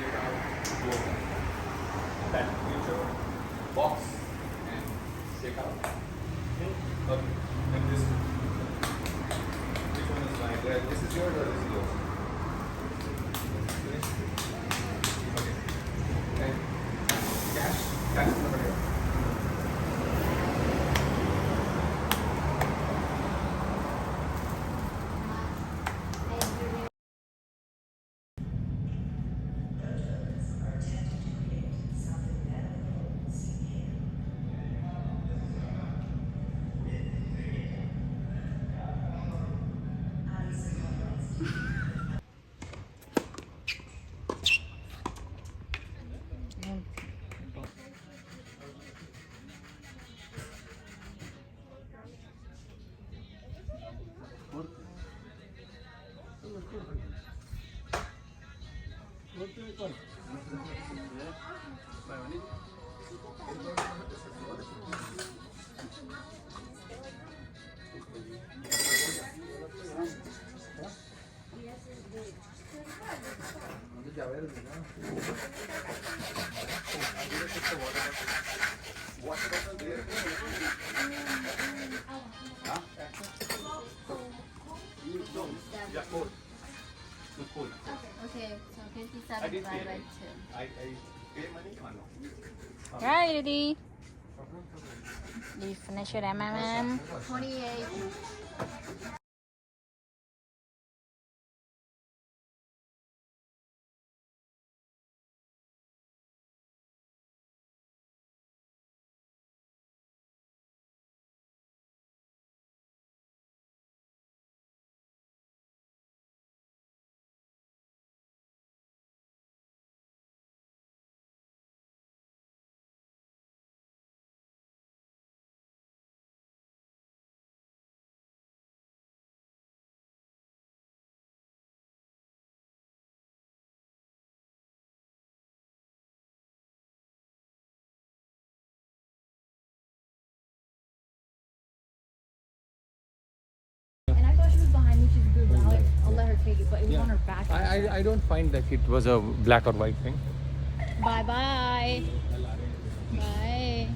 take out your that future box and take out. Okay. And this one. Which one is mine? This is yours or this is yours? Okay. And cash is number here. Yeah, cold. The cold. Okay, so I 57 did pay. divided by 2. I pay money or no? Right, ready? Do you finish your M&M? 28. And I thought she was behind me. She's good, but I'll let her take it. But it was on her back. I don't find that it was a black or white thing. Bye-bye. Bye.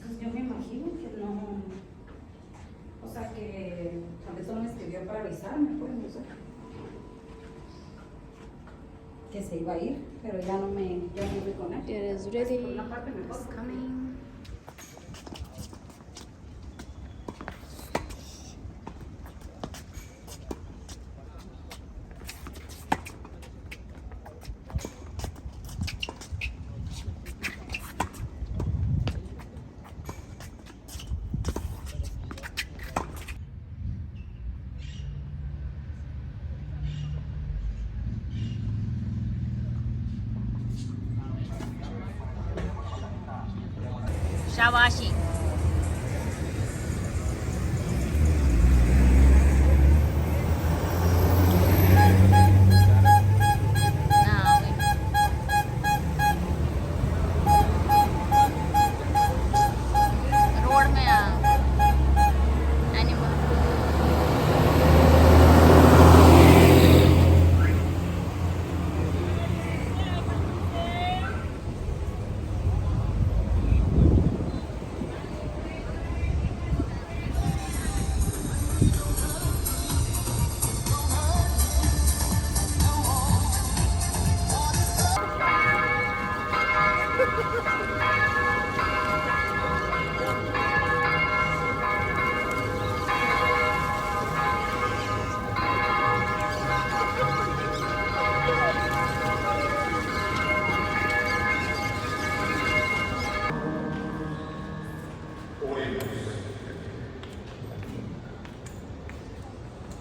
Pues yo me imagino que no, o sea que tal vez solo me escribió para avisarme, pues no sé. Que se iba a ir, pero ya no me con él. It is Por ready. una parte mejor. It's coming. Shawashi. Road में animal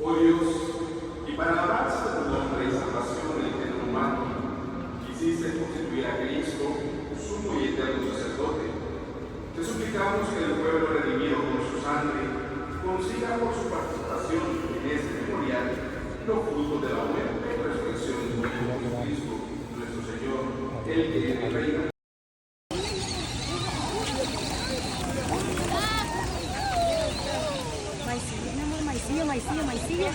Oh Dios, y para alabanza de tu nombre y salvación del género humano, quisiste constituir a Cristo, sumo y eterno sacerdote. Te suplicamos que el pueblo redimido con su sangre consiga por su participación en este memorial los frutos de la muerte y resurrección de su Hijo Jesucristo, nuestro Señor, el que vive y reina. Maicillo, maicillo, maicillo.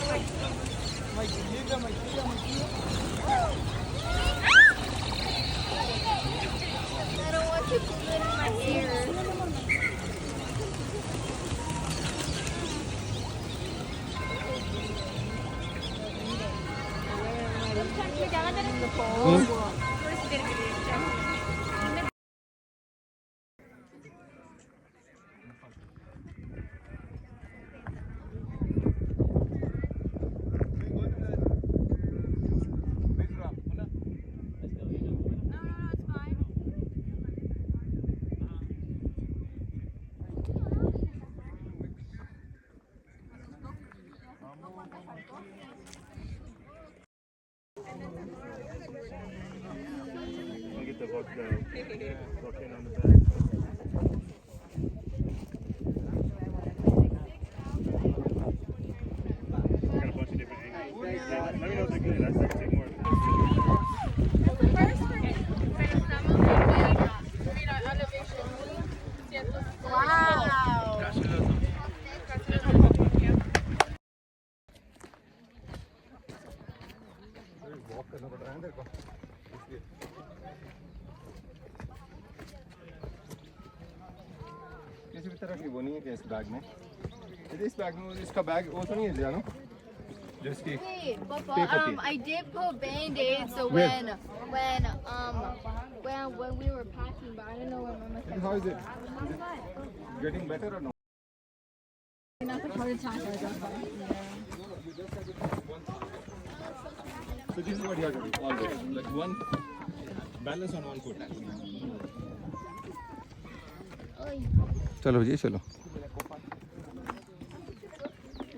I don't want you to put it in my ear. Get the volcano on the back. Got a bunch of different angles. Yeah, let me know if they're good. That's take more. Wow. किसी भी तरह की वो नहीं है कि इस bag में इस बैग में इसका बैग वो तो नहीं है जानो जिसकी Hey, Papa, Paper tape. I did put Band-Aids so Where? when we were packing, but I don't know when Mama said. how is it getting better or no so this is what you have to do always like one balance on one foot चलो जी चलो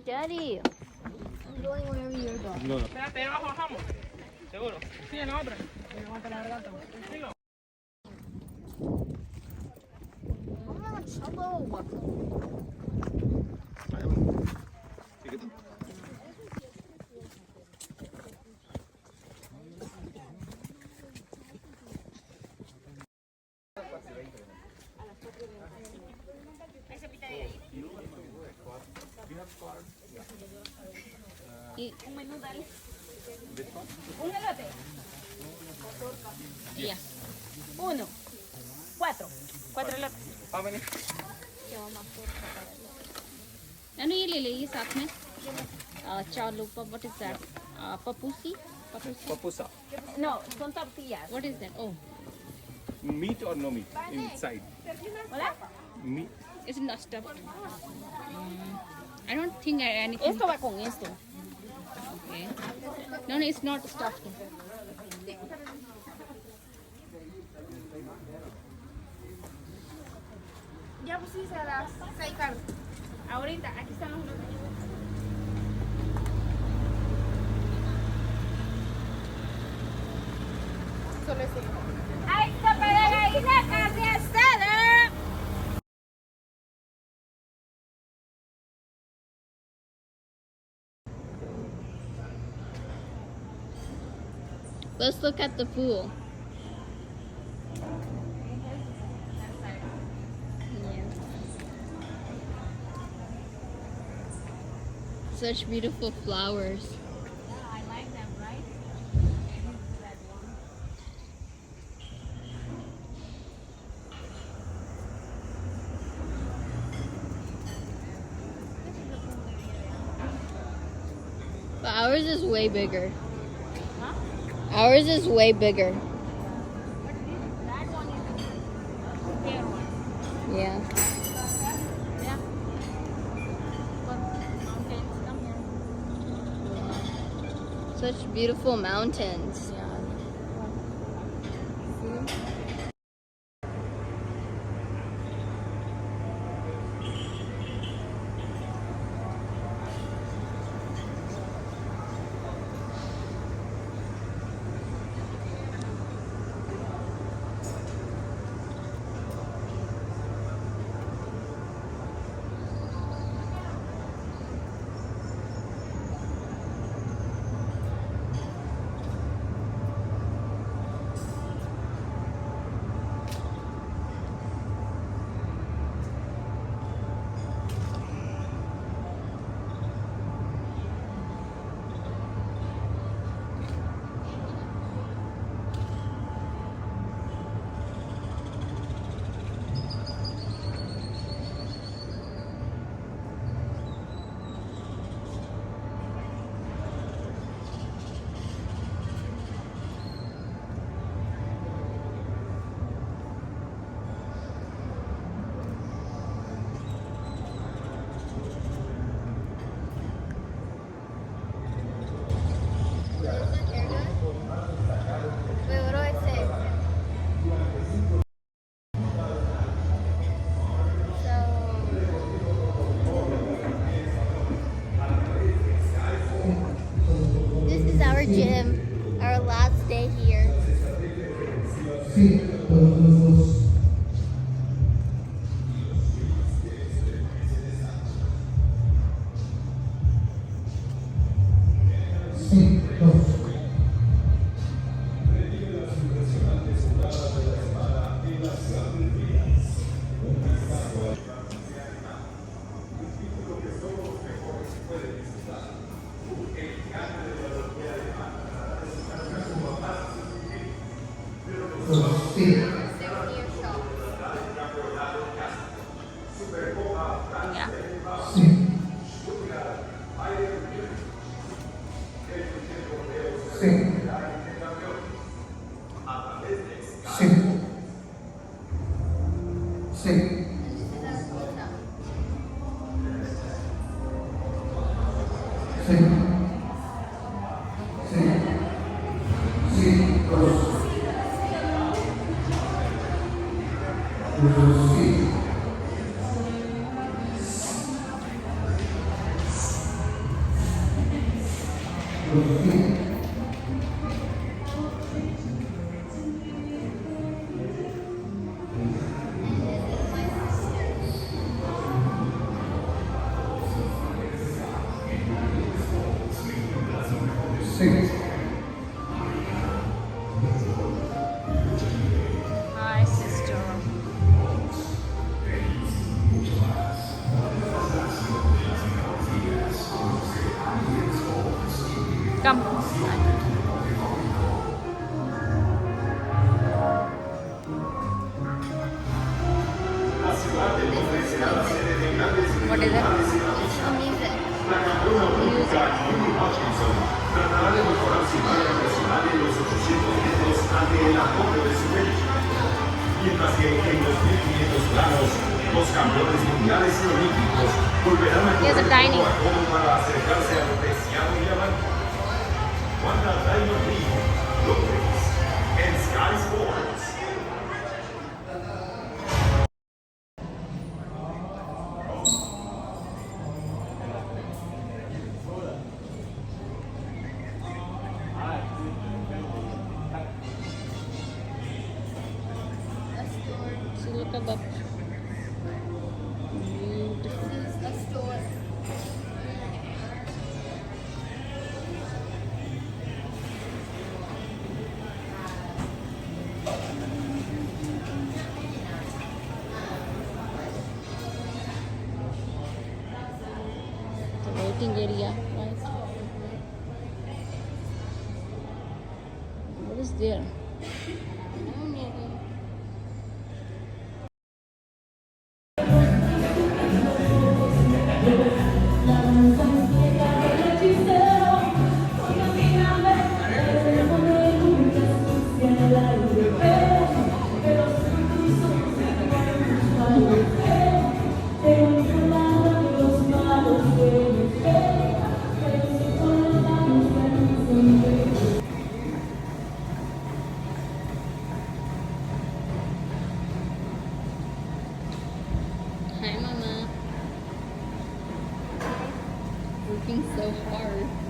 Daddy, I'm going wherever you're going. no Espérate, abajo bajamos. ¿Seguro? Sí, en la otra. Oh, Cholo. ठीक है Un elote. Yeah. 1, 4. 4 elotes. how many मैंने ये ले ली साथ में चालू what is that papusi papusa No, son tortillas. what is that oh meat or no meat inside ¿Hola? meat it's not stuffed I don't think anything Esto va con esto. okay no it's not stuffed Ya pusiste a las 6 carnes. Ahorita, aquí están los elotes. Solo ese. ¡Ay, sopa de gallina, carne asada! let's look at the pool such beautiful flowers. I like them, right? But ours is way bigger. Ours is way bigger. That one is the fair one. Yeah. Yeah. But mountains, come here. Such beautiful mountains. gym. Our last day here. Yeah. Hi, sister. Come. What is it? Mientras que en 2500 grados, los campeones mundiales y olímpicos volverán a Here's a correr tiny. codo a codo para acercarse al deseado diamante. Wanda Diamond League, López, en Sky Sports. See, look at that. Beautiful. The waiting area, right? What is there? Hi, Mama. Working so hard.